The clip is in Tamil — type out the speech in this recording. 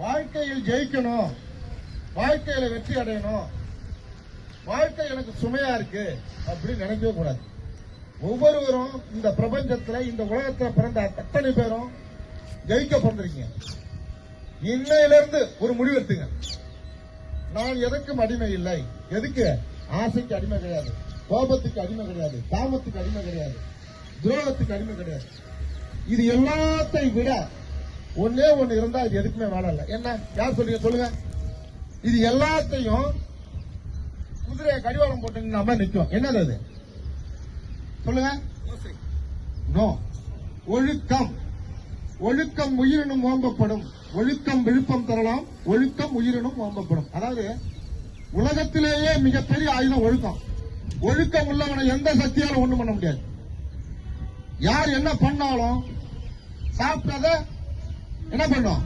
வாழ்க்கையில் ஜெயிக்கணும், வாழ்க்கையில வெற்றி அடையணும், வாழ்க்கை எனக்கு சுமையா இருக்கு அப்படின்னு நினைக்கவே கூடாது. ஒவ்வொருவரும் இந்த பிரபஞ்சத்துல, இந்த உலகத்துல பிறந்த அத்தனை பேரும் ஜெயிக்க பிறந்திருக்கீங்க. இன்னையிலிருந்து ஒரு முடிவு எடுத்துங்க. நான் எதற்கும் அடிமை இல்லை. எதுக்கு? ஆசைக்கு அடிமை கிடையாது, கோபத்துக்கு அடிமை கிடையாது, காமத்துக்கு அடிமை கிடையாது, துரோகத்துக்கு அடிமை கிடையாது. இது எல்லாத்தையும் விட ஒன்னே ஒண்ணு இருந்தா இது எதுக்குமே வேலை இல்லை. என்ன? யார் சொல்றீங்க சொல்லுங்க. இது எல்லாத்தையும் குதிரையை கடிவாளம் போட்டு நம்ம நிற்கும். என்னது அது? சொல்லுங்க. நோ. ஒழுக்கம். ஒழுக்கம் உயிரினும் ஓம்பப்படும். ஒழுக்கம் விழுப்பம் தரலாம், ஒழுக்கம் உயிரினும் ஓம்பப்படும். அதாவது உலகத்திலேயே மிகப்பெரிய ஆயுதம் ஒழுக்கம். ஒழுக்கம் உள்ளவனை எந்த சக்தியாலும் ஒண்ணும் பண்ண முடியாது. யார் என்ன பண்ணாலும் சாப்பிட்டத என்ன பண்ணும்?